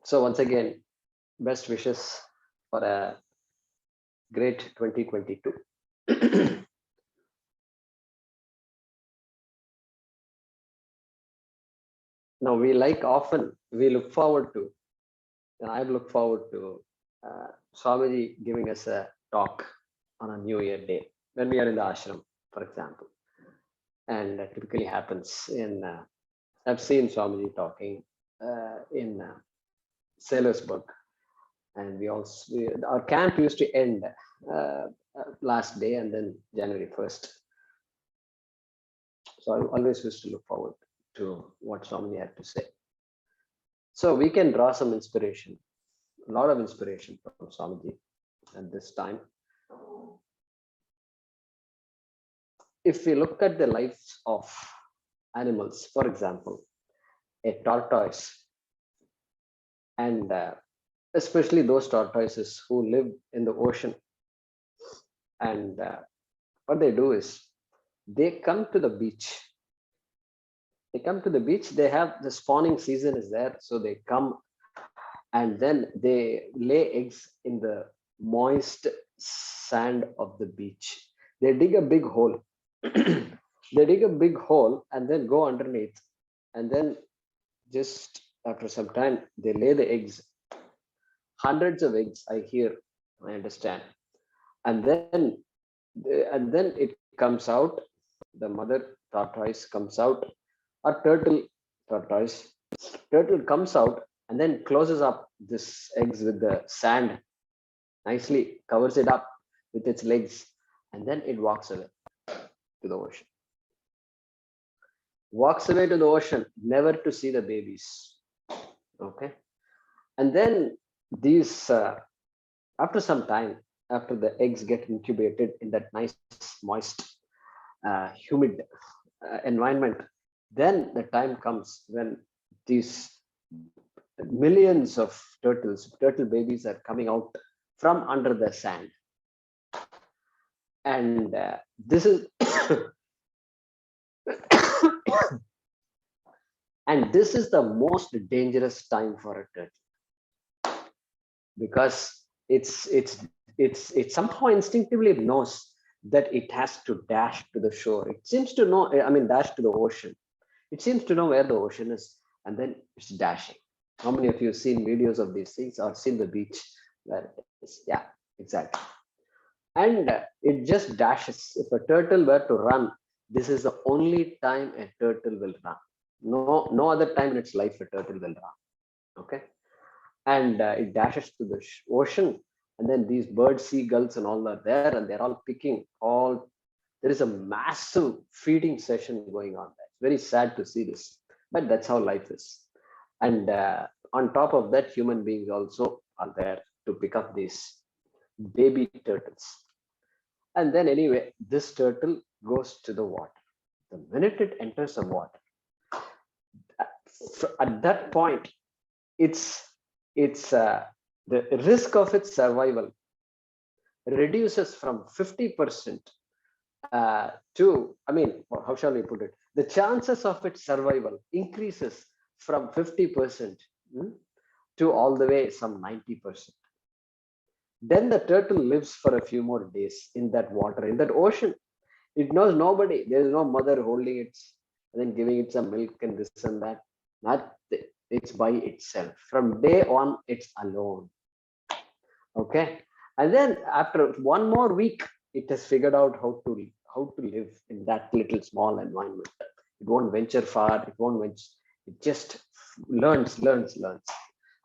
So once again, best wishes for a great 2022. Now we look forward to, and I look forward to Swamiji giving us a talk on a New Year day when we are in the ashram, for example. And that typically happens in, I've seen Swamiji talking in Sailorsburg, and our camp used to end last day and then January 1st. So I always used to look forward to what Swamiji had to say. So we can draw some inspiration, a lot of inspiration from Swamiji at this time. If we look at the lives of animals, for example, a tortoise, and especially those tortoises who live in the ocean, and what they do is they come to the beach. They have the spawning season is there, so they come and then they lay eggs in the moist sand of the beach. They dig a big hole. They dig a big hole and then go underneath, and then just after some time they lay the eggs. Hundreds of eggs, I understand, and then it comes out. The mother tortoise comes out, or turtle comes out and then closes up this eggs with the sand, nicely covers it up with its legs, and then it walks away to the ocean. Never to see the babies. Okay. And then these, after some time, after the eggs get incubated in that nice, moist, humid environment, then the time comes when these millions of turtle babies are coming out from under the sand. And this is and this is the most dangerous time for a turtle, because it somehow instinctively knows that it has to dash to the shore. It seems to know, dash to the ocean. It seems to know where the ocean is, and then it's dashing. How many of you have seen videos of these things or seen the beach where it is? Yeah, exactly. And it just dashes. If a turtle were to run, this is the only time a turtle will run. No other time in its life a turtle will run. Okay. And it dashes to the ocean, and then these birds, seagulls and all are there, and they're all picking there is a massive feeding session going on there. It's very sad to see this, but that's how life is. And on top of that, human beings also are there to pick up these baby turtles. And then anyway, this turtle goes to the water. The minute it enters the water, at that point, it's the risk of its survival reduces from 50% to, how shall we put it? The chances of its survival increases from 50% to all the way some 90%. Then the turtle lives for a few more days in that water, in that ocean. It knows nobody. There is no mother holding it and then giving it some milk and this and that. Nothing. It's by itself. From day on, it's alone. Okay. And then after one more week, it has figured out how to live in that little small environment. It won't venture far. It just learns.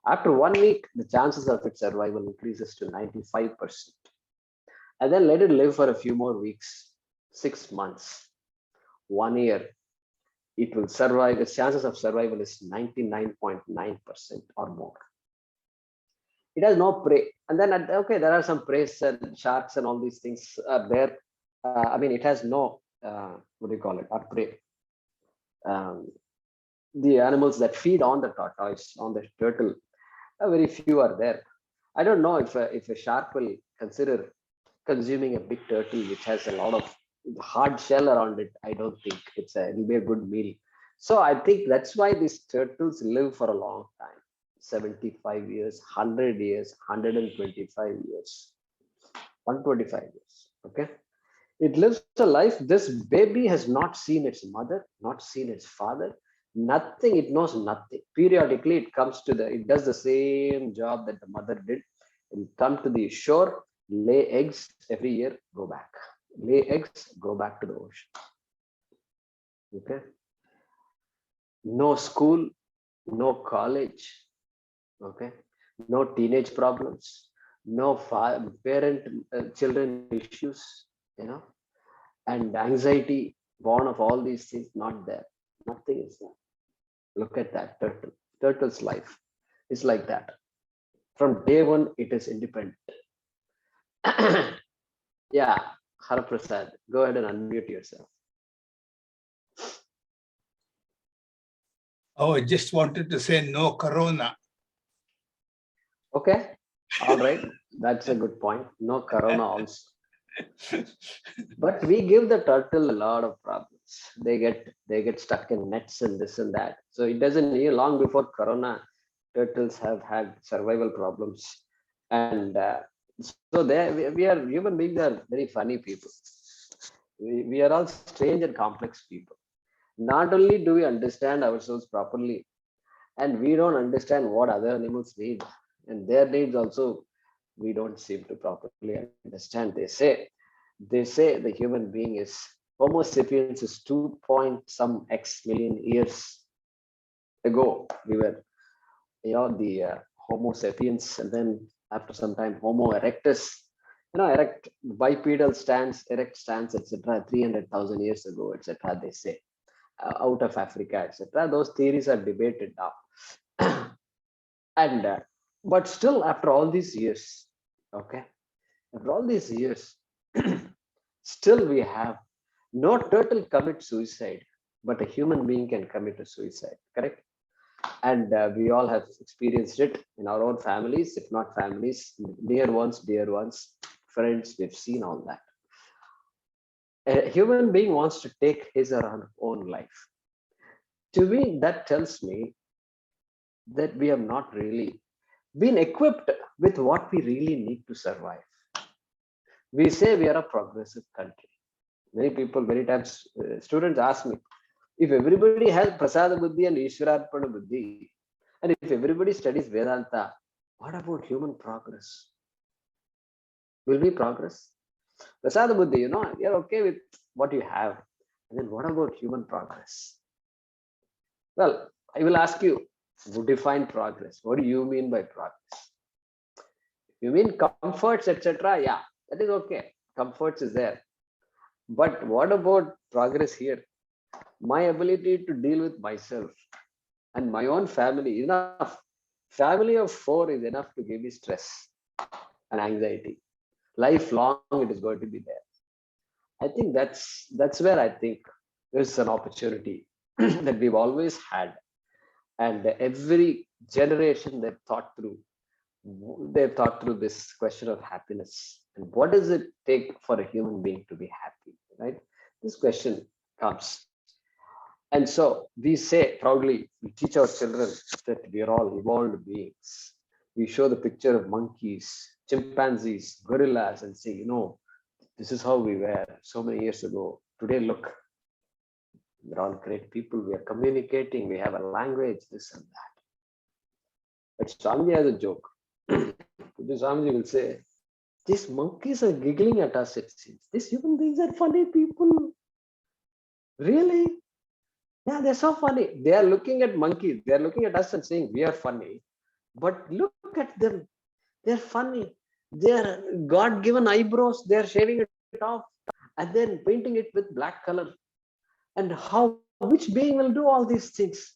After 1 week, the chances of its survival increases to 95%. And then let it live for a few more weeks, 6 months, 1 year. It will survive. Its chances of survival is 99.9% or more. It has no prey. And then, okay, there are some prey and sharks and all these things are there. It has no, what do you call it, or prey. The animals that feed on the tortoise, on the turtle, very few are there. I don't know if a shark will consider consuming a big turtle which has a lot of hard shell around it. I don't think it'll be a good meal. So I think that's why these turtles live for a long time. 75 years, 100 years, 125 years, 125 years. Okay. It lives a life. This baby has not seen its mother, not seen its father, nothing. It knows nothing. Periodically, it does the same job that the mother did. It will come to the shore, lay eggs every year, go back. Lay eggs, go back to the ocean. Okay. No school, no college. Okay. No teenage problems, no parent children issues, you know, and anxiety born of all these things, not there. Nothing is there. Look at that turtle. Turtle's life is like that. From day one, it is independent. Yeah, Haraprasad, go ahead and unmute yourself. Oh, I just wanted to say no corona. Okay, all right, that's a good point. No corona also. But we give the turtle a lot of problems. They get stuck in nets and this and that. So it doesn't need long before corona, turtles have had survival problems. And so we are human beings are very funny people. We are all strange and complex people. Not only do we understand ourselves properly, and we don't understand what other animals need, and their needs also we don't seem to properly understand. They say the human being is Homo sapiens is 2 point some x million years ago. We were, the Homo sapiens, and then after some time, Homo erectus. Erect bipedal stance, erect stance, etc. 300,000 years ago, etc. They say out of Africa, etc. Those theories are debated now, and but still, after all these years, okay, after all these years, still we have no turtle commit suicide, but a human being can commit a suicide, correct? And we all have experienced it in our own families, if not families, dear ones, friends, we've seen all that. A human being wants to take his or her own life. To me, that tells me that we have not really been equipped with what we really need to survive. We say we are a progressive country. Many people, many times, students ask me, if everybody has Prasada Buddhi and Ishwararpana Buddhi, and if everybody studies Vedanta, what about human progress? Will we progress? Prasada Buddhi, you're okay with what you have. And then what about human progress? Well, I will ask you, define progress. What do you mean by progress? You mean comforts, etc.? Yeah, that is okay. Comforts is there. But what about progress here? My ability to deal with myself and my own family, enough. Family of 4 is enough to give me stress and anxiety. Lifelong, it is going to be there. I think that's where I think there's an opportunity that we've always had, and every generation they've thought through this question of happiness and what does it take for a human being to be happy, right? This question comes. And so we say proudly, we teach our children that we are all evolved beings. We show the picture of monkeys, chimpanzees, gorillas, and say, this is how we were so many years ago. Today, look, we're all great people. We are communicating. We have a language, this and that. But Swamiji has a joke. Swamiji will say, these monkeys are giggling at us, it seems. These human beings are funny people. Really? Yeah, they're so funny. They are looking at monkeys. They are looking at us and saying, we are funny. But look at them. They're funny. They're God-given eyebrows. They're shaving it off and then painting it with black color. And which being will do all these things?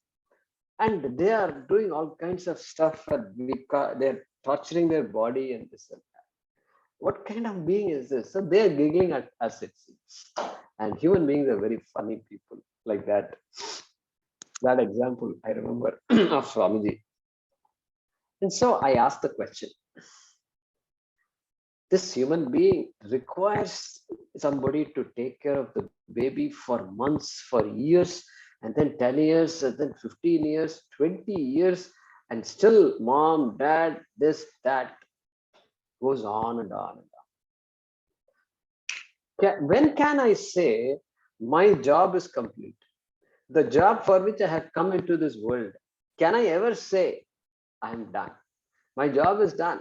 And they are doing all kinds of stuff. And they're torturing their body and this and that. What kind of being is this? So they're giggling at us, it seems. And human beings are very funny people like that. That example I remember of Swamiji. And so I asked the question, this human being requires somebody to take care of the baby for months, for years, and then 10 years, and then 15 years, 20 years. And still mom, dad, this, that goes on and on and on. When can I say my job is complete? The job for which I have come into this world. Can I ever say I'm done? My job is done.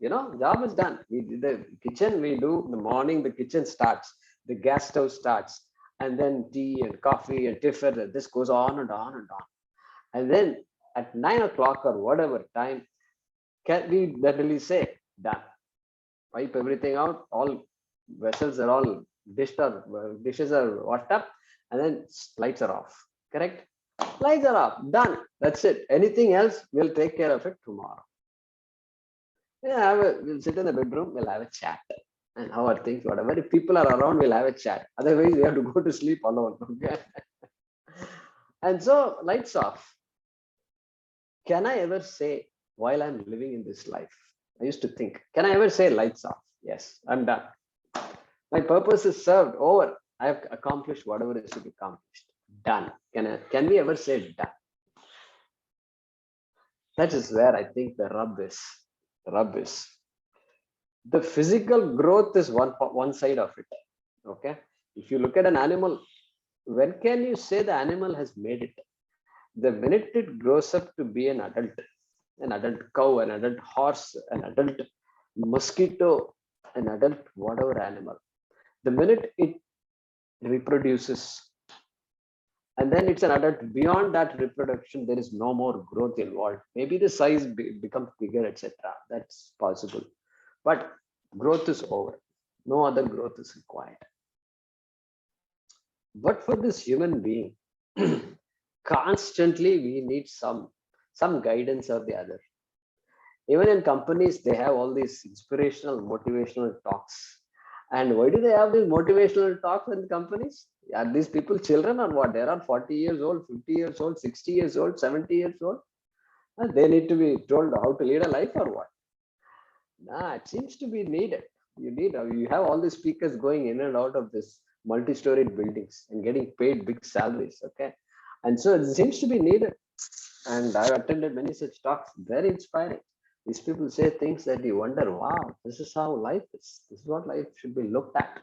Job is done. The kitchen we do in the morning, the kitchen starts, the gas stove starts, and then tea and coffee and tiffin, this goes on and on and on. And then at 9 o'clock or whatever time, can we readily say, done? Wipe everything out, all vessels are all dishes are washed up, and then lights are off. Correct? Lights are off, done. That's it. Anything else, we'll take care of it tomorrow. Yeah, we'll sit in the bedroom, we'll have a chat. And how are things, whatever. If people are around, we'll have a chat. Otherwise, we have to go to sleep alone. Okay. And so, lights off. Can I ever say while I'm living in this life? I used to think, can I ever say lights off? Yes, I'm done. My purpose is served, over. I have accomplished whatever is to be accomplished. Done. Can we ever say done? That is where I think the rub is. The rub is. The physical growth is one side of it. Okay. If you look at an animal, when can you say the animal has made it? The minute it grows up to be an adult cow, an adult horse, an adult mosquito, an adult whatever animal, the minute it reproduces, and then it's an adult, beyond that reproduction, there is no more growth involved. Maybe the size becomes bigger, etc. That's possible. But growth is over. No other growth is required. But for this human being, constantly we need some guidance or the other. Even in companies, they have all these inspirational, motivational talks. And why do they have these motivational talks in companies? Are these people children or what? They're around 40 years old, 50 years old, 60 years old, 70 years old. And they need to be told how to lead a life or what? Nah, it seems to be needed. You have all these speakers going in and out of this multi-storied buildings and getting paid big salaries. Okay. And so it seems to be needed. And I've attended many such talks, very inspiring. These people say things that you wonder, wow, this is how life is. This is what life should be looked at.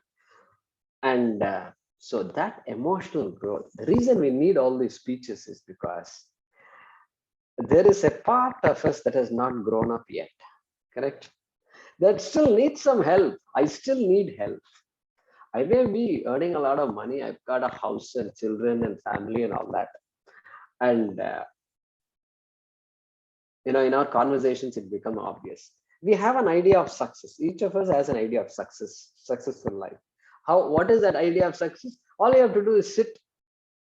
And so that emotional growth, the reason we need all these speeches is because there is a part of us that has not grown up yet. Correct? That still needs some help. I still need help. I may be earning a lot of money. I've got a house and children and family and all that. And in our conversations, it become obvious. We have an idea of success. Each of us has an idea of successful life. What is that idea of success? All you have to do is sit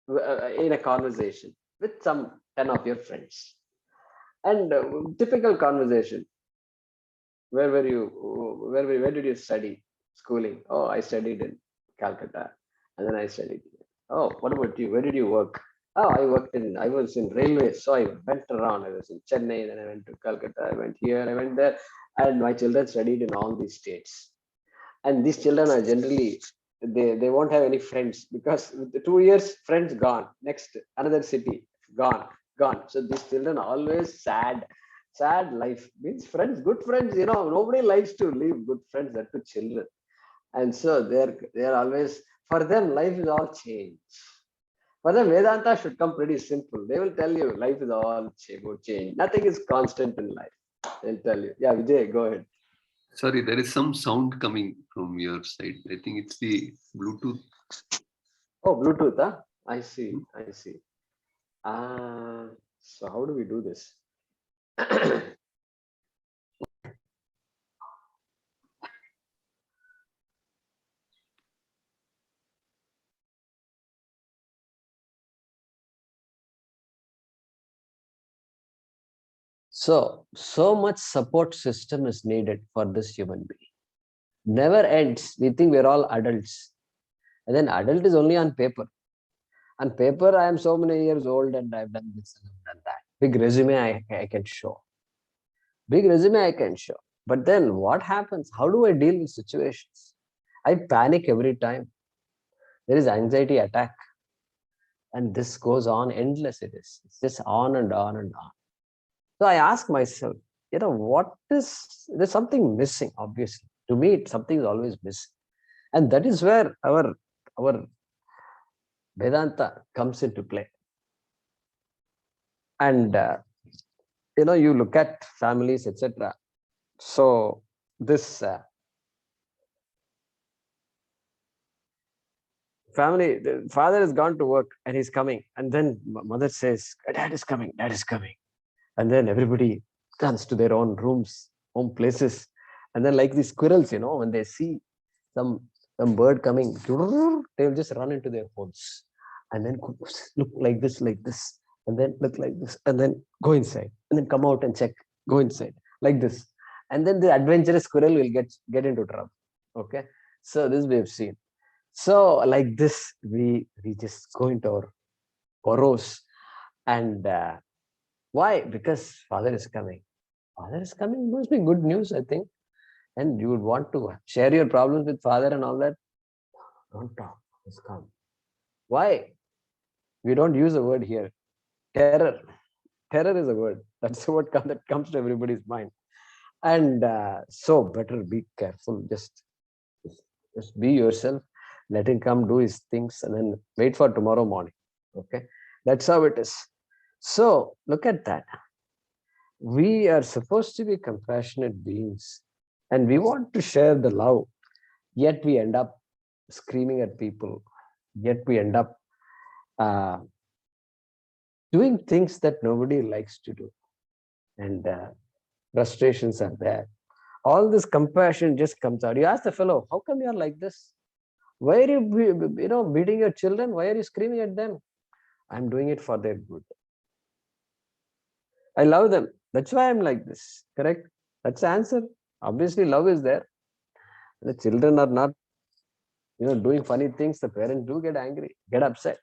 in a conversation with some 10 of your friends. And typical conversation. Where did you study? Schooling. Oh, I studied in Calcutta. And then I studied. Oh, what about you? Where did you work? Oh, I was in railways. So I went around. I was in Chennai, then I went to Calcutta, I went here, I went there. And my children studied in all these states. And these children are generally, they won't have any friends because with the 2 years, friends gone. Next, another city, gone. So these children are always sad life. Means friends, good friends, nobody likes to leave good friends, that to children. And so they're always, for them, life is all change. For them, Vedanta should come pretty simple. They will tell you life is all about change. Nothing is constant in life. They'll tell you. Yeah, Vijay, go ahead. Sorry, there is some sound coming from your side. I think it's the Bluetooth. Oh, Bluetooth, huh? I see. So how do we do this? So much support system is needed for this human being. Never ends. We think we're all adults. And then adult is only on paper. On paper, I am so many years old and I've done this and I've done that. Big resume I can show. But then what happens? How do I deal with situations? I panic every time. There is anxiety attack. And this goes on endless. It is. It's just on and on and on. So I ask myself, there's something missing, obviously. To me, something is always missing. And that is where our Vedanta comes into play. And, you look at families, etc. So this family, the father has gone to work and he's coming. And then mother says, dad is coming, dad is coming. And then everybody runs to their own rooms, home places. And then like these squirrels, when they see some some bird coming, they'll just run into their holes and then look like this, and then look like this, and then go inside, and then come out and check, go inside, like this. And then the adventurous squirrel will get into trouble. Okay. So this we have seen. So like this, we just go into our burrows. And why? Because father is coming. Father is coming must be good news, I think. And you would want to share your problems with father and all that. Don't talk. Just come. Why? We don't use a word here. Terror. Terror is a word. That's the word that comes to everybody's mind. And so better be careful. Just be yourself. Let him come, do his things, and then wait for tomorrow morning. Okay. That's how it is. So look at that. We are supposed to be compassionate beings, and we want to share the love, yet we end up screaming at people, yet we end up uh, doing things that nobody likes to do, and frustrations are there. All this compassion just comes out. You ask the fellow, how come you're like this? Why are you beating your children? Why are you screaming at them? I'm doing it for their good. I love them. That's why I'm like this. Correct? That's the answer. Obviously, love is there. The children are not, doing funny things. The parents do get angry, get upset.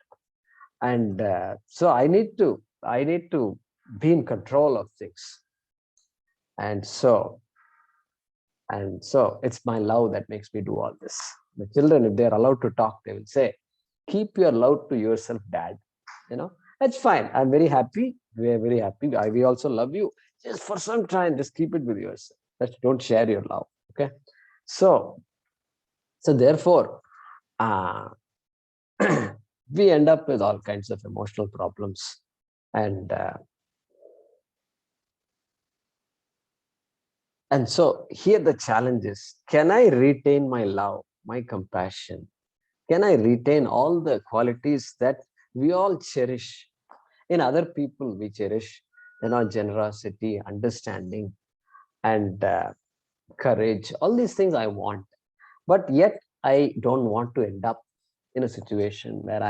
And so I need to be in control of things. And so it's my love that makes me do all this. The children, if they're allowed to talk, they will say, keep your love to yourself, dad. That's fine. I'm very happy. We're very happy. We also love you. Just for some time, just keep it with yourself. Don't share your love. Okay. So therefore, uh, we end up with all kinds of emotional problems. And so here the challenge is, can I retain my love, my compassion? Can I retain all the qualities that we all cherish in other people? We cherish, generosity, understanding, and courage. All these things I want, but yet I don't want to end up in a situation where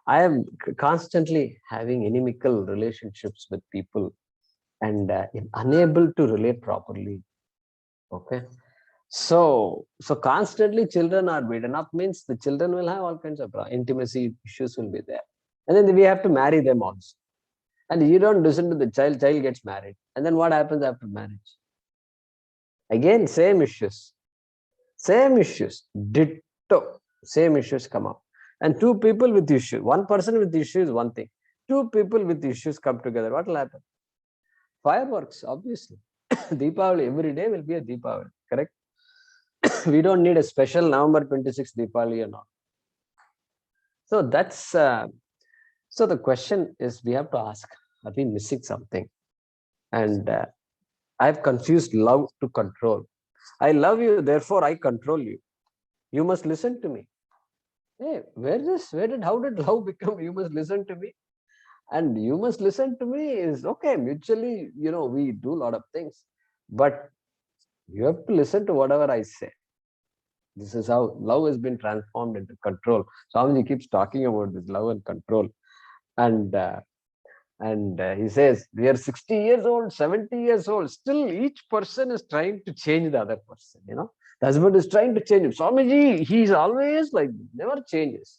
I am constantly having inimical relationships with people and unable to relate properly. Okay. So constantly children are beaten up means the children will have all kinds of intimacy issues will be there. And then we have to marry them also. And you don't listen to the child gets married. And then what happens after marriage? Again, same issues. Same issues. Ditto. Same issues come up. And two people with issues. One person with issues, one thing. Two people with issues come together. What will happen? Fireworks, obviously. Deepavali, every day will be a Deepavali, correct? We don't need a special November 26th Deepavali or not. So that's so the question is, we have to ask, are we missing something? And I've confused love to control. I love you, therefore I control you. You must listen to me. Hey, how did love become you must listen to me? And you must listen to me is okay, mutually, we do a lot of things, but you have to listen to whatever I say. This is how love has been transformed into control. Swamiji keeps talking about this love and control. And he says, we are 60 years old, 70 years old. Still, each person is trying to change the other person. The husband is trying to change him. Swamiji, he's always like, never changes.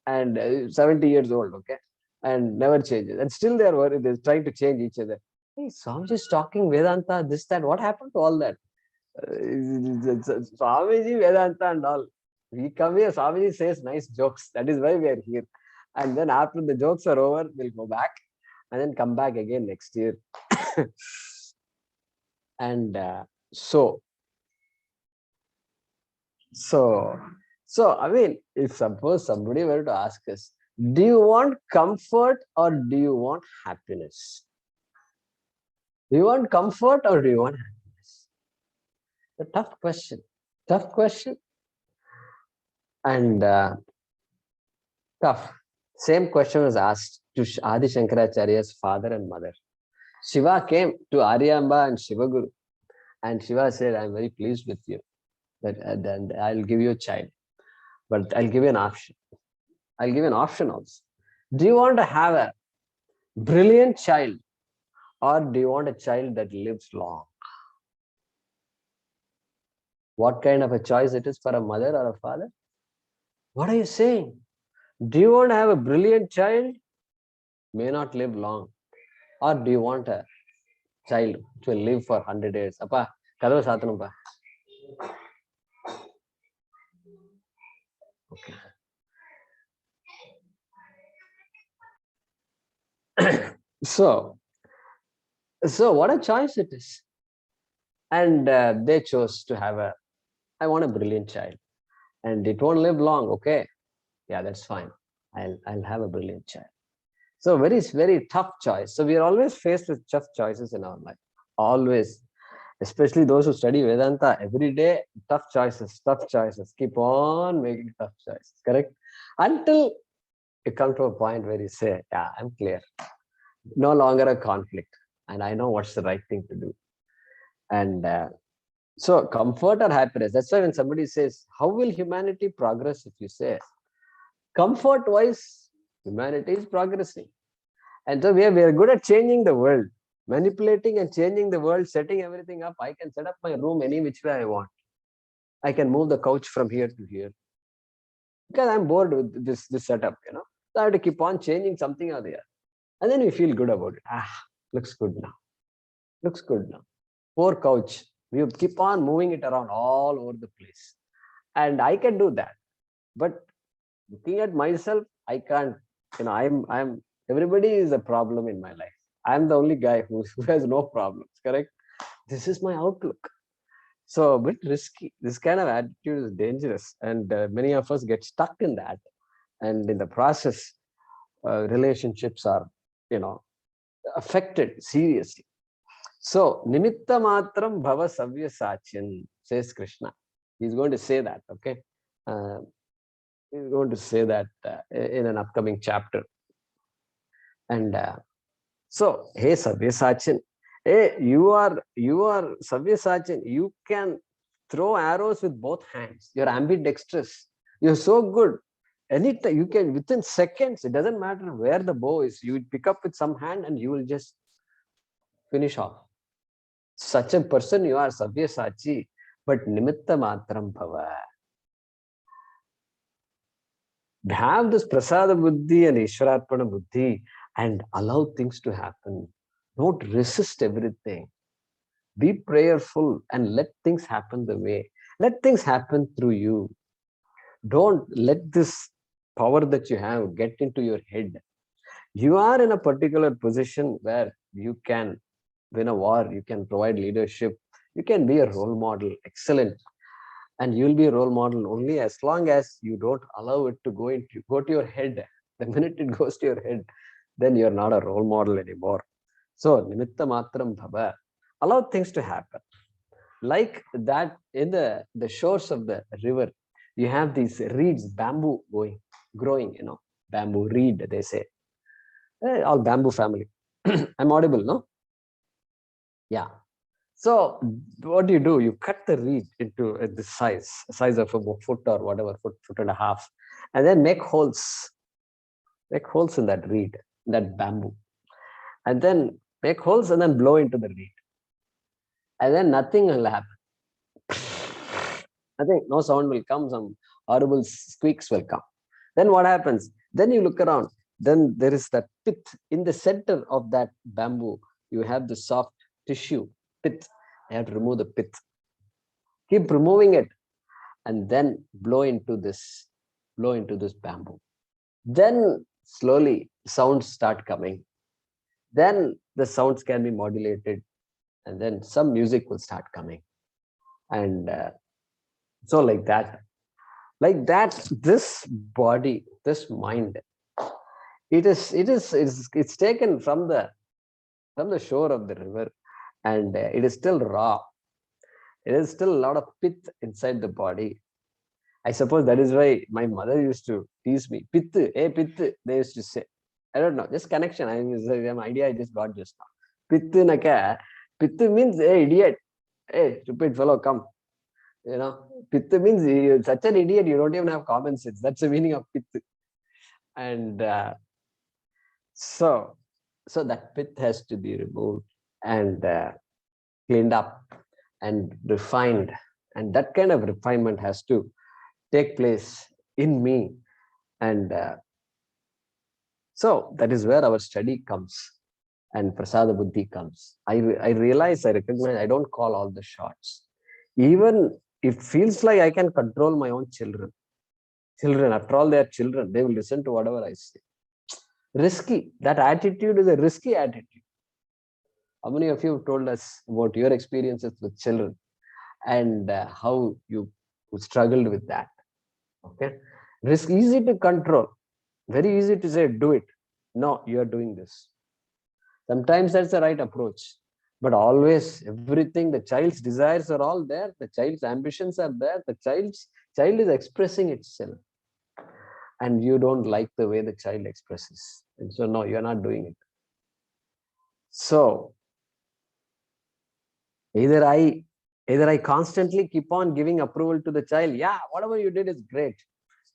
And 70 years old, okay? And never changes. And still they're worried, they're trying to change each other. Hey, Swamiji is talking Vedanta, this, that. What happened to all that? Swamiji, Vedanta and all. We come here, Swamiji says nice jokes. That is why we are here. And then after the jokes are over, we'll go back. and then come back again next year. And so so I mean, if suppose somebody were to ask us, do you want comfort or do you want happiness? Do you want comfort or do you want happiness? A tough question. Tough question. And tough. Same question was asked to Adi Shankaracharya's father and mother. Shiva came to Aryamba and Shivaguru, and Shiva said, I'm very pleased with you, that and I'll give you a child, but I'll give you an option. I'll give you an option also. Do you want to have a brilliant child or do you want a child that lives long? What kind of a choice it is for a mother or a father? What are you saying? Do you want to have a brilliant child, may not live long, or do you want a child to live for 100 years? Appa, kadava sathanumpa. Okay. So what a choice it is. And they chose to have I want a brilliant child. And it won't live long, okay? Yeah, that's fine. I'll have a brilliant child. So very tough choice. So we are always faced with tough choices in our life. Always. Especially those who study Vedanta, every day, tough choices. Keep on making tough choices, correct? Until you come to a point where you say, yeah, I'm clear. No longer a conflict. And I know what's the right thing to do. And so comfort or happiness. That's why when somebody says, how will humanity progress? If you say, comfort-wise, humanity is progressing. And so we are good at changing the world. Manipulating and changing the world, setting everything up. I can set up my room any which way I want. I can move the couch from here to here. Because I'm bored with this setup, So I have to keep on changing something or the other. And then we feel good about it. Looks good now. Looks good now. Poor couch. We keep on moving it around all over the place. And I can do that. But looking at myself, I can't, I'm everybody is a problem in my life. I'm the only guy who has no problems, correct? This is my outlook. So a bit risky. This kind of attitude is dangerous. And many of us get stuck in that. And in the process, relationships are, affected seriously. So, nimitta matram bhava savyasachin, says Krishna. He's going to say that, okay? He's going to say that in an upcoming chapter. And so, hey Savyasachin, hey, you are Savyasachin. You can throw arrows with both hands. You're ambidextrous. You're so good. Anytime you can, within seconds, it doesn't matter where the bow is. You pick up with some hand and you will just finish off. Such a person you are, Sabyasachi, but nimitta matram bhava. Have this prasada buddhi and ishwararpana buddhi and allow things to happen. Don't resist everything. Be prayerful and let things happen the way. Let things happen through you. Don't let this power that you have get into your head. You are in a particular position where you can win a war, you can provide leadership, you can be a role model, excellent. And you'll be a role model only as long as you don't allow it to go to your head. The minute it goes to your head, then you're not a role model anymore. So, nimitta matram bhava. Allow things to happen. Like that, in the shores of the river, you have these reeds, bamboo growing, bamboo reed, they say. All bamboo family. I'm audible, no? Yeah. So what do? You cut the reed into the size of a foot or whatever, foot and a half, and then make holes in that reed, that bamboo, and then make holes and then blow into the reed, and then nothing will happen. Nothing, no sound will come, some horrible squeaks will come. Then what happens? Then you look around, then there is that pith in the center of that bamboo. You have the soft tissue, pith. You have to remove the pith. Keep removing it and then blow into this bamboo. Then slowly sounds start coming. then the sounds can be modulated, and then some music will start coming. And so like that, this body, this mind, it's taken from the shore of the river, and it is still raw. It is still a lot of pith inside the body. I suppose that is why my mother used to tease me. Pith, hey, pith, they used to say. I don't know, just connection. An idea I just got just now. Pith naka, pith means, hey, idiot. Hey, stupid fellow, come. You know, pith means you're such an idiot, you don't even have common sense. That's the meaning of pith. And so that pith has to be removed and cleaned up and refined. And that kind of refinement has to take place in me. And so that is where our study comes and prasada buddhi comes. I realize, I recognize, I don't call all the shots. Even it feels like I can control my own children. Children, after all, they are children. They will listen to whatever I say. Risky. That attitude is a risky attitude. How many of you have told us about your experiences with children and how you struggled with that? Okay. Risk, easy to control. Very easy to say, do it. No, you are doing this. Sometimes that's the right approach. But always, everything, the child's desires are all there. The child's ambitions are there. The child is expressing itself. And you don't like the way the child expresses. And so, no, you're not doing it. So, either I constantly keep on giving approval to the child. Yeah, whatever you did is great.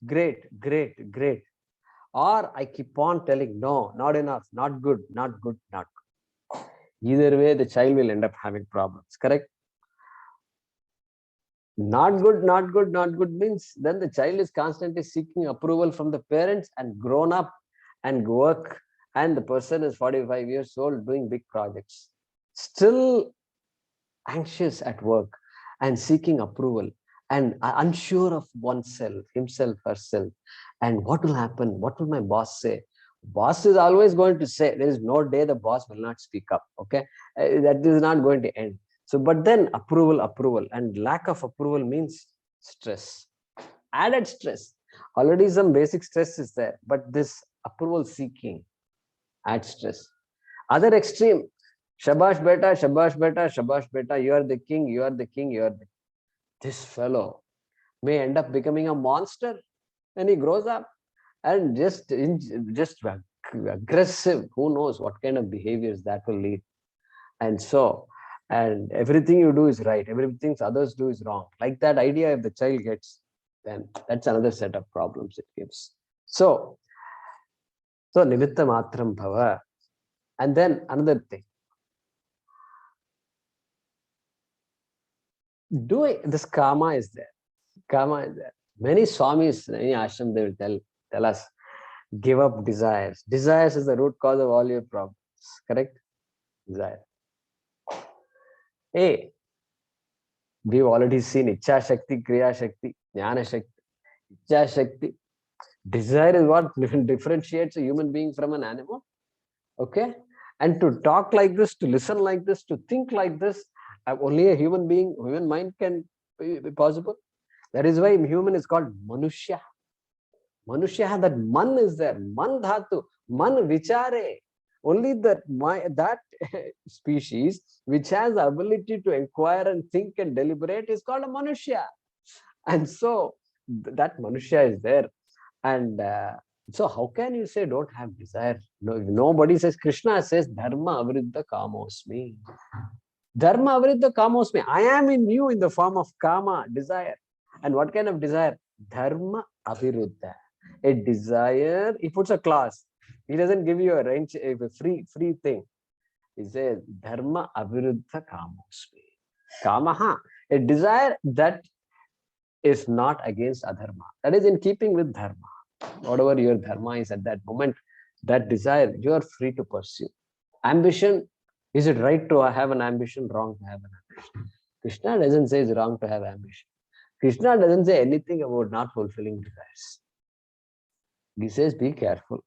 Great, great, great. Or I keep on telling, no, not enough, not good, not good, not good. Either way, the child will end up having problems, correct? Not good, not good, not good means then the child is constantly seeking approval from the parents and grown up and work, and the person is 45 years old doing big projects, still anxious at work and seeking approval and unsure of oneself, himself, herself. And what will happen? What will my boss say? Boss is always going to say, there is no day the boss will not speak up. Okay. That is not going to end. So, but then approval, and lack of approval means stress, added stress. Already some basic stress is there, but this approval seeking adds stress. Other extreme, shabash beta, shabash beta, shabash beta, you are the king, you are the king, you are the... This fellow may end up becoming a monster when he grows up, and just aggressive. Who knows what kind of behaviors that will lead. And so, and everything you do is right, everything others do is wrong. Like that idea, if the child gets, then that's another set of problems it gives. So nimitta matram bhava. And then another thing, doing this karma is there. Karma is there. Many swamis, many ashram, they will tell us, give up desires. Desires is the root cause of all your problems. Correct? Desire. Hey, we've already seen Ichha Shakti, Kriya Shakti, Jnana Shakti. Ichha Shakti. Desire is what differentiates a human being from an animal. Okay? And to talk like this, to listen like this, to think like this, only a human being, human mind can be possible. That is why human is called Manushya. Manushya, that man is there. Man dhatu, man vichare. Only that species which has the ability to inquire and think and deliberate is called a Manushya. And so that Manushya is there. And so how can you say don't have desire? No, nobody says. Krishna says, Dharma avriddha kamosmi. Dharma avriddha kamosmi. I am in you in the form of kama, desire. And what kind of desire? Dharma aviruddha. A desire, he puts a clause. He doesn't give you a range, a free thing. He says, Dharma aviruddha kamosmi. Kamaha, a desire that is not against adharma. That is in keeping with dharma. Whatever your dharma is at that moment, that desire, you are free to pursue. Ambition, is it right to have an ambition? Wrong to have an ambition. Krishna doesn't say it's wrong to have ambition. Krishna doesn't say anything about not fulfilling desires. He says, be careful.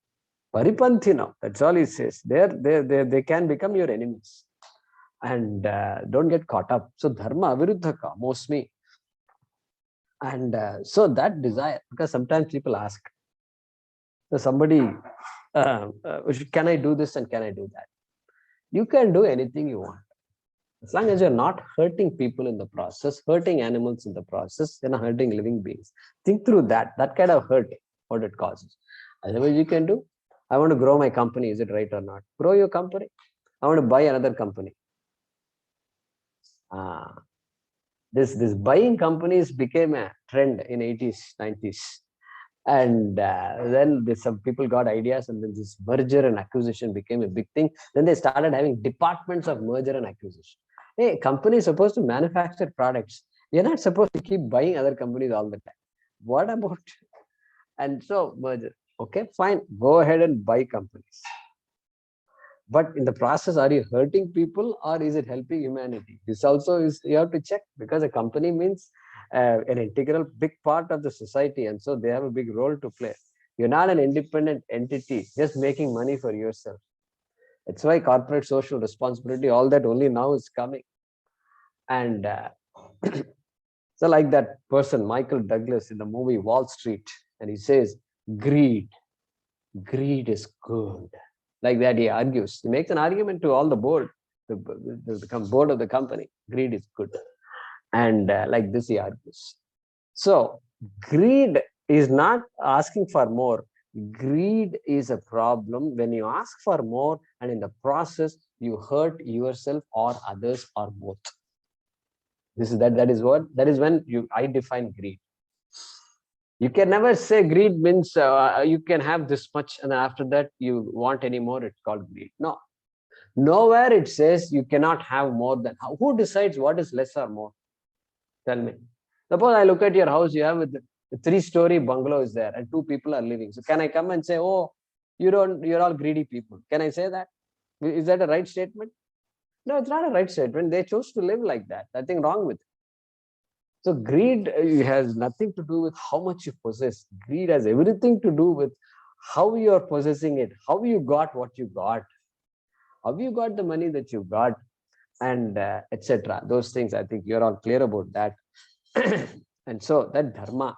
Paripanthino, that's all he says. They can become your enemies. And don't get caught up. So dharma aviruddhaka, mosmi. And so that desire, because sometimes people ask, so somebody, can I do this and can I do that? You can do anything you want. As long as you're not hurting people in the process, hurting animals in the process, you're not hurting living beings. Think through that kind of hurt, what it causes. Otherwise, you can do, I want to grow my company. Is it right or not? Grow your company. I want to buy another company. This buying companies became a trend in 80s, 90s. And then some people got ideas, and then this merger and acquisition became a big thing. Then they started having departments of merger and acquisition. Hey, company is supposed to manufacture products. You're not supposed to keep buying other companies all the time. What about? And so merger. Okay, fine. Go ahead and buy companies. But in the process, are you hurting people or is it helping humanity? This also is, you have to check, because a company means an integral big part of the society, and so they have a big role to play. You're not an independent entity just making money for yourself. That's why corporate social responsibility, all that only now is coming. And so like that person, Michael Douglas, in the movie Wall Street, and he says, greed is good. Like that, he argues. He makes an argument to all the board, the board of the company. Greed is good. And like this, he argues. So greed is not asking for more. Greed is a problem when you ask for more, and in the process, you hurt yourself or others or both. That is when I define greed. You can never say greed means you can have this much and after that you want any more. It's called greed. No, nowhere it says you cannot have more than. Who decides what is less or more? Tell me. Suppose I look at your house, you have a 3-story bungalow is there and 2 people are living. So can I come and say, oh, you're all greedy people? Can I say that? Is that a right statement? No, it's not a right statement. They chose to live like that. Nothing wrong with it. So greed has nothing to do with how much you possess. Greed has everything to do with how you are possessing it, how you got what you got, how you got the money that you got, and etc. Those things, I think you're all clear about that. And so that dharma,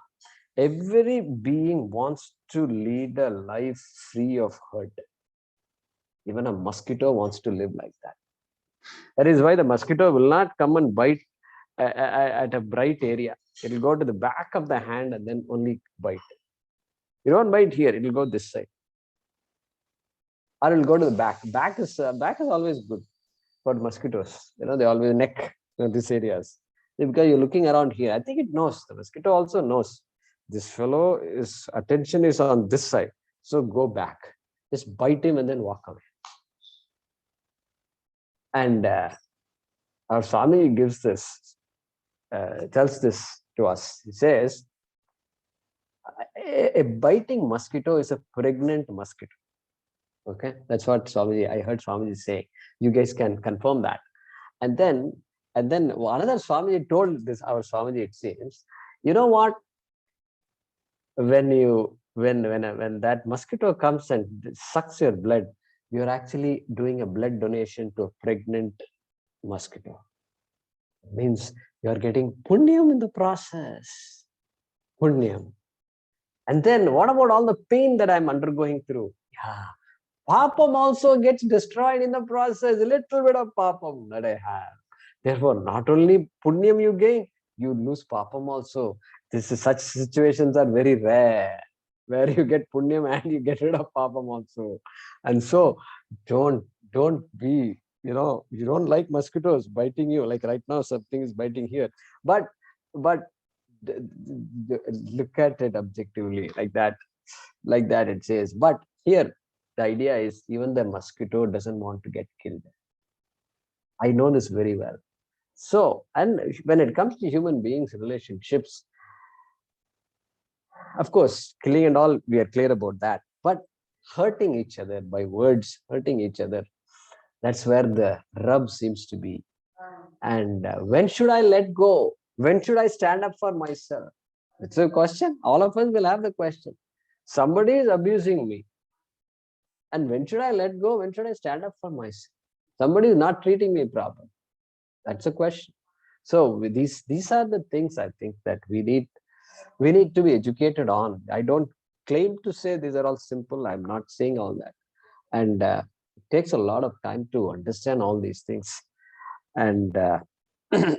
every being wants to lead a life free of hurt. Even a mosquito wants to live like that. That is why the mosquito will not come and bite at a bright area. It will go to the back of the hand and then only bite. You don't bite here, it will go this side. Or it will go to the back. Back is always good for mosquitoes. They always neck, these areas. Because you're looking around here. I think it knows. The mosquito also knows. This fellow, his attention is on this side. So go back. Just bite him and then walk away. And our Swami gives this, tells this to us. He says, a biting mosquito is a pregnant mosquito. Okay, that's what Swamiji, I heard Swamiji say. You guys can confirm that. And then another Swamiji told this, our Swamiji, it seems, you know what? When that mosquito comes and sucks your blood, you're actually doing a blood donation to a pregnant mosquito. It means you're getting punyam in the process. Punyam. And then what about all the pain that I'm undergoing through? Yeah. Papam also gets destroyed in the process. A little bit of papam that I have. Therefore, not only punyam you gain, you lose papam also. Such situations are very rare, where you get punyam and you get rid of papam also. And so, don't be, you don't like mosquitoes biting you. Like right now, something is biting here. But look at it objectively, like that it says. But here, the idea is even the mosquito doesn't want to get killed. I know this very well. So, and when it comes to human beings, relationships, of course, killing and all, we are clear about that. But hurting each other by words, hurting each other, that's where the rub seems to be. And when should I let go? When should I stand up for myself? It's a question. All of us will have the question. Somebody is abusing me. And when should I let go? When should I stand up for myself? Somebody is not treating me properly. That's a question. So these are the things I think that we need to be educated on. I don't claim to say these are all simple. I'm not saying all that. And it takes a lot of time to understand all these things. And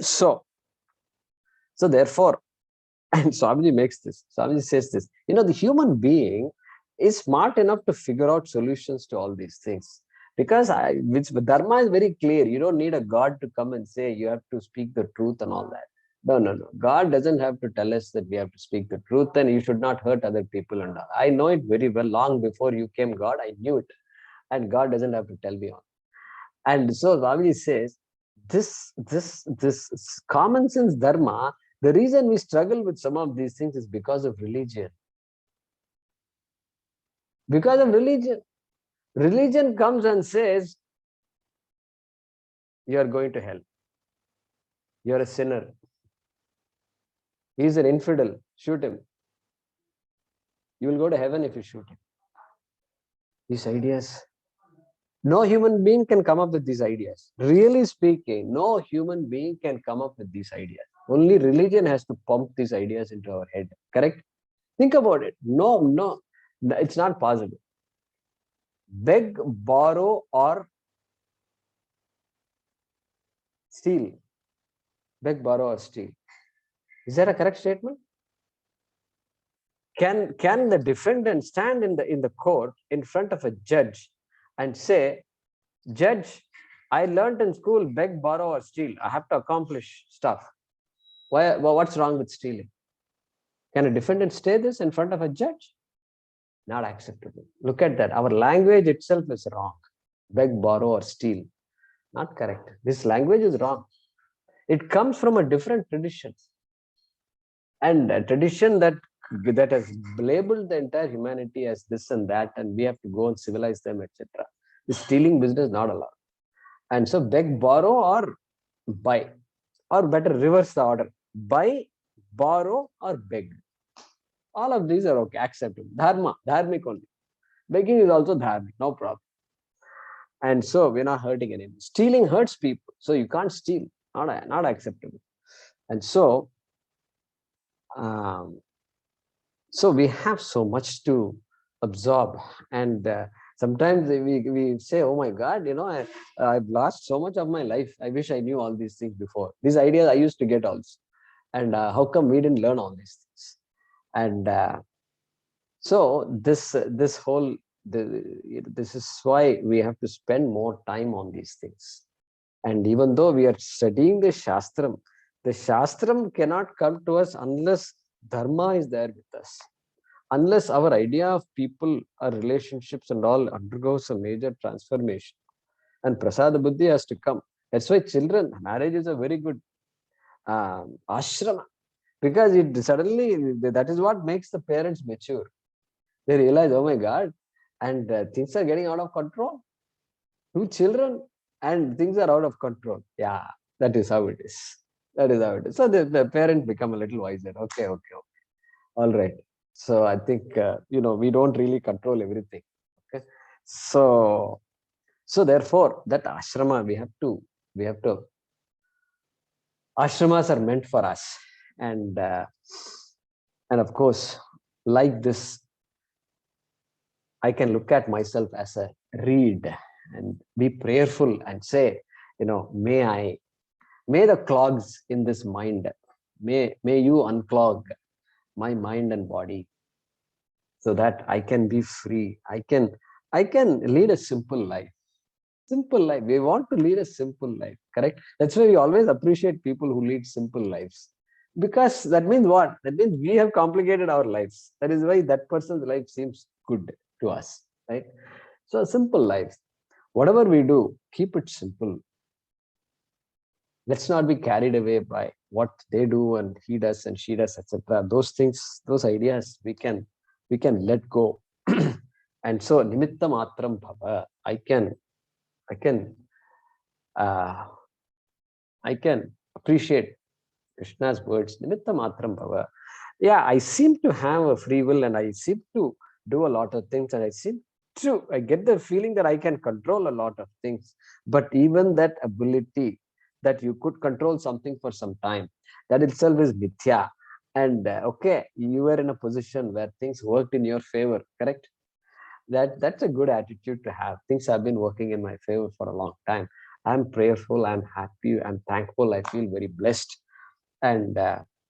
so therefore, and Swamiji makes this, Swamiji says this, the human being is smart enough to figure out solutions to all these things. Because Dharma is very clear. You don't need a God to come and say you have to speak the truth and all that. No. God doesn't have to tell us that we have to speak the truth and you should not hurt other people and all. I know it very well. Long before you came, God, I knew it. And God doesn't have to tell me all. And so Swamiji says, this common sense dharma, the reason we struggle with some of these things is because of religion. Because of religion. Religion comes and says, you are going to hell. You are a sinner. He is an infidel. Shoot him. You will go to heaven if you shoot him. These ideas. No human being can come up with these ideas. Really speaking, no human being can come up with these ideas. Only religion has to pump these ideas into our head. Correct? Think about it. No, it's not possible. Beg, borrow, or steal. Beg, borrow, or steal. Is that a correct statement? Can the defendant stand in the court in front of a judge and say, Judge, I learned in school, beg, borrow, or steal. I have to accomplish stuff. What's wrong with stealing? Can a defendant say this in front of a judge? Not acceptable. Look at that. Our language itself is wrong. Beg, borrow, or steal. Not correct. This language is wrong. It comes from a different tradition. And a tradition that has labeled the entire humanity as this and that, and we have to go and civilize them, etc. The stealing business not allowed. And so beg, borrow, or buy, or better reverse the order: buy, borrow, or beg. All of these are okay, acceptable. Dharma, dharmic only. Begging is also dharmic, no problem. And so we're not hurting anyone. Stealing hurts people, so you can't steal. Not acceptable. And so we have so much to absorb, and sometimes we say, oh my God, I've lost so much of my life. I wish I knew all these things before. These ideas I used to get also. And how come we didn't learn all these things? And so this is why we have to spend more time on these things. And even though we are studying the Shastram cannot come to us unless Dharma is there with us. Unless our idea of people, our relationships and all undergoes a major transformation. And Prasada Buddhi has to come. That's why marriage is a very good ashrama. Because it suddenly, that is what makes the parents mature. They realize, oh my God, and things are getting out of control. 2 children and things are out of control. Yeah, that is how it is. That is how it is. So the parents become a little wiser. Okay. All right. So I think, we don't really control everything. Okay. So therefore, that ashrama, we have to, ashramas are meant for us. And of course, like this, I can look at myself as a reed and be prayerful and say, may the clogs in this mind, may you unclog my mind and body so that I can be free. I can lead a simple life. Simple life. We want to lead a simple life, correct? That's why we always appreciate people who lead simple lives. Because that means what? That means we have complicated our lives. That is why that person's life seems good to us, right? So a simple life. Whatever we do, keep it simple. Let's not be carried away by what they do and he does and she does, etc. Those things, those ideas, we can let go. And so nimitta matram bhava. I can appreciate Krishna's words. Nimitta matram bhava. Yeah, I seem to have a free will and I seem to do a lot of things, and I seem true. I get the feeling that I can control a lot of things, but even that ability that you could control something for some time, that itself is mithya. And okay, you were in a position where things worked in your favor, correct? That's a good attitude to have. Things have been working in my favor for a long time. I'm prayerful, I'm happy, I'm thankful, I feel very blessed. And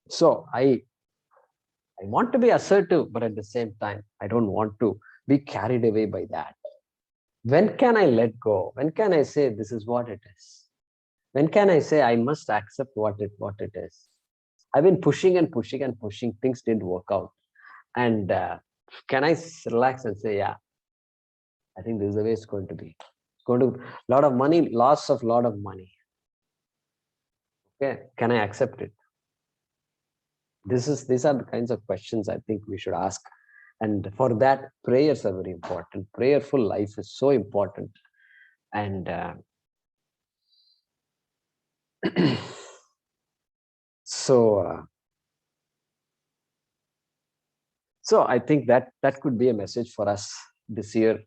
so I want to be assertive, but at the same time I don't want to be carried away by that. When can I let go? When can I say this is what it is? When can I say I must accept what it is? I've been pushing and pushing and pushing, things didn't work out. And can I relax and say, yeah, I think this is the way it's going to be. It's going to lot of money, loss of lot of money. Okay, can I accept it? These are the kinds of questions I think we should ask. And for that, prayers are very important. Prayerful life is so important. And so so I think that could be a message for us this year.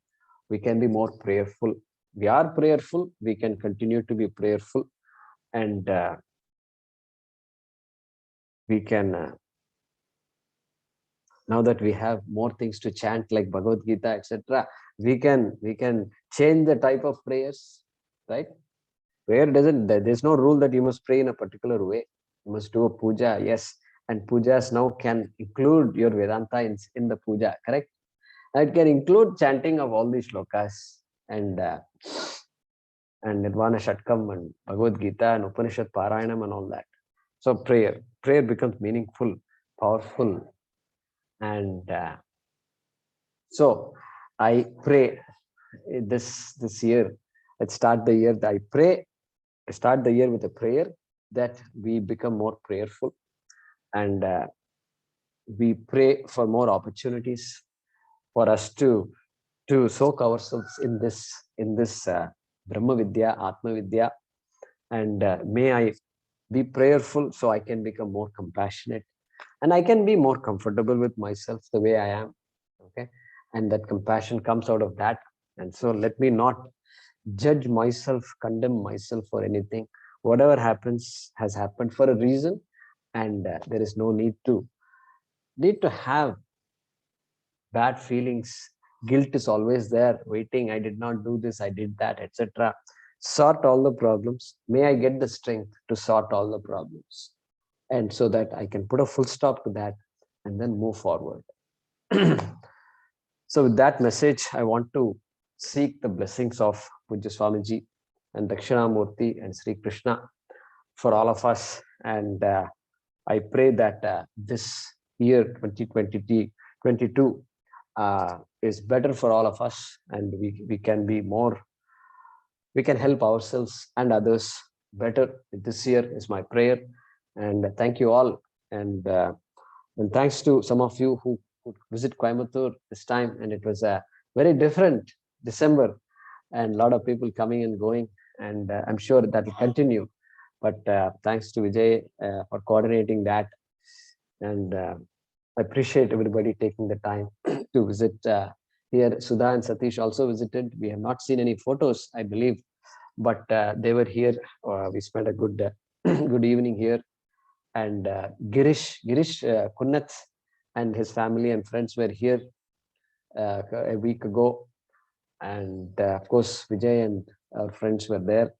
We can be more prayerful. We are prayerful. We can continue to be prayerful, and we can. Now that we have more things to chant like Bhagavad Gita, etc., we can change the type of prayers, right? Prayer doesn't. There's no rule that you must pray in a particular way. You must do a puja, yes, and pujas now can include your Vedanta in the puja, correct? It can include chanting of all these shlokas and Nirvana Shatkam and Bhagavad Gita and Upanishad Parayanam and all that. So prayer becomes meaningful, powerful, and so I pray this year. Let's start the year. I start the year with a prayer that we become more prayerful, and we pray for more opportunities for us to soak ourselves in this Brahma Vidya, Atma Vidya, and may I be prayerful so I can become more compassionate and I can be more comfortable with myself the way I am. Okay, and that compassion comes out of that. And so let me not judge myself, condemn myself for anything. Whatever happens has happened for a reason, and there is no need to have bad feelings. Guilt is always there waiting. I did not do this, I did that, etc. Sort all the problems. May I get the strength to sort all the problems, and so that I can put a full stop to that and then move forward. So with that message, I want to seek the blessings of Pujya Swamiji and Dakshinamurti and Sri Krishna for all of us. And I pray that this year 2022 is better for all of us, and we can be more, we can help ourselves and others better. This year is my prayer, and thank you all. And thanks to some of you who visit Coimbatore this time, and it was a very different December, and a lot of people coming and going, and I'm sure that will continue. But thanks to Vijay for coordinating that, and I appreciate everybody taking the time to visit here. Sudha and Satish also visited. We have not seen any photos, I believe, but they were here. We spent a good good evening here. And Girish Kunnath and his family and friends were here a week ago. And of course, Vijay and our friends were there.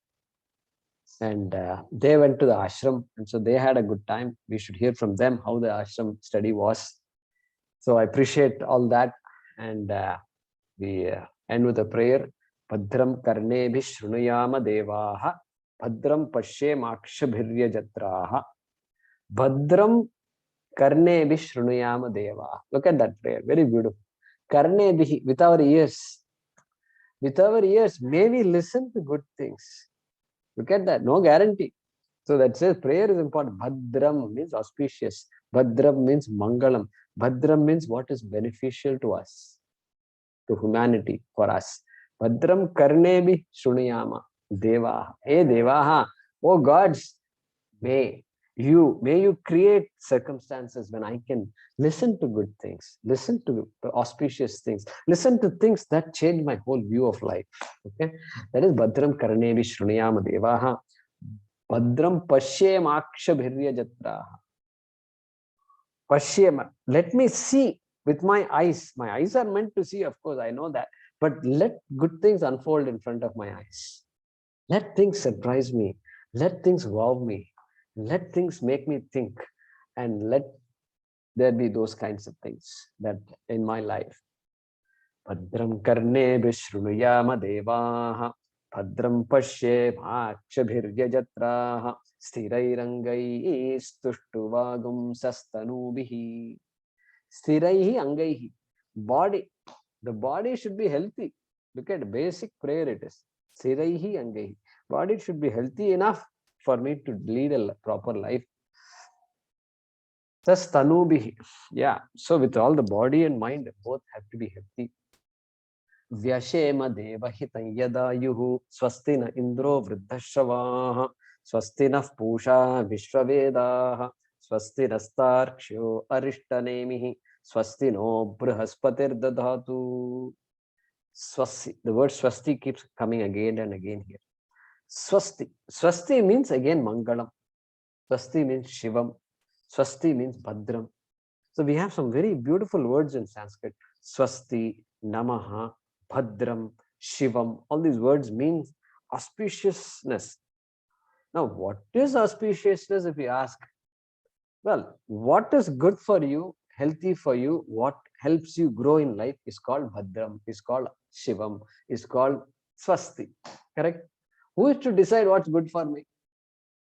And they went to the ashram, and so they had a good time. We should hear from them how the ashram study was. So I appreciate all that. And we end with a prayer. Bhadram karnebhi shrunuyama devaha bhadram pashyemakshabhirya jatraha bhadram karnebhi shrunuyama deva. Look at that prayer, very beautiful. Karnebhi, with our ears, may we listen to good things. Look at that, no guarantee. So that says prayer is important. Bhadram means auspicious. Bhadram means mangalam. Bhadram means what is beneficial to us, to humanity, for us. Bhadram karnebhi shrunuyama devaha. Hey devaha, oh gods, may May you create circumstances when I can listen to good things, listen to the auspicious things, listen to things that change my whole view of life. Okay, that is Bhadram Karnevi Shrunayama Devaha. Bhadram Pashyemakshabhirya Jatraha. Pashyema. Let me see with my eyes. My eyes are meant to see, of course, I know that. But let good things unfold in front of my eyes. Let things surprise me. Let things wow me. Let things make me think. And let there be those kinds of things that in my life. Bhadram karne vishrunuyama devaha. Bhadram pashe bhakshbhirya jatraha. Sthirairangai stuštuvagum sastanubihi. Sthiraihi angaihi. Body. The body should be healthy. Look at basic prayer it is. Sthiraihi angaihi. Body should be healthy enough for me to lead a proper life. Thus tanubihi. Yeah. So with all the body and mind, both have to be healthy. Vyashema devahitam yadayuhu swastina indro vruddhashavaha swastina pusha vishwavedaha swastina starksho arishtanemihi swastino brahaspatir dadhatu. Swasti. The word swasti keeps coming again and again here. Swasti. Swasti means again Mangalam. Swasti means Shivam. Swasti means Bhadram. So we have some very beautiful words in Sanskrit. Swasti, Namaha, Bhadram, Shivam. All these words mean auspiciousness. Now, what is auspiciousness if you ask? Well, what is good for you, healthy for you, what helps you grow in life is called Bhadram, is called Shivam, is called Swasti. Correct? Who is to decide what's good for me?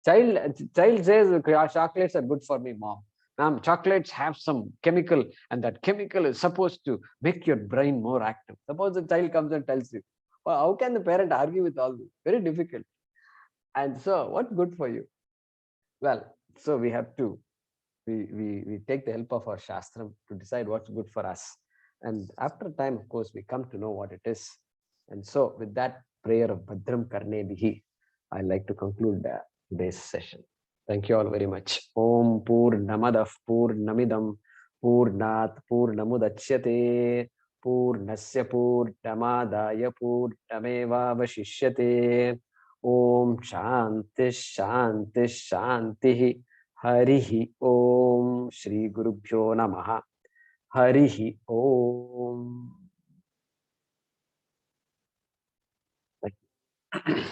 Child says chocolates are good for me, mom. Ma'am, chocolates have some chemical, and that chemical is supposed to make your brain more active. Suppose the child comes and tells you, well, how can the parent argue with all this? Very difficult. And so, what's good for you? Well, so we have to we take the help of our shastram to decide what's good for us. And after time, of course, we come to know what it is. And so, with that prayer of Bhadram Karne Bihi, I like to conclude today's session. Thank you all very much. Om Purnamadah Purnamidam Purnat Purnamudachyate Purnasya Purnamadaya Purnameva Vashishyate. Om Shanti Shanti Shanti. Harihi Om. Shri Gurubhyo Namaha. Harihi Om. Thank you.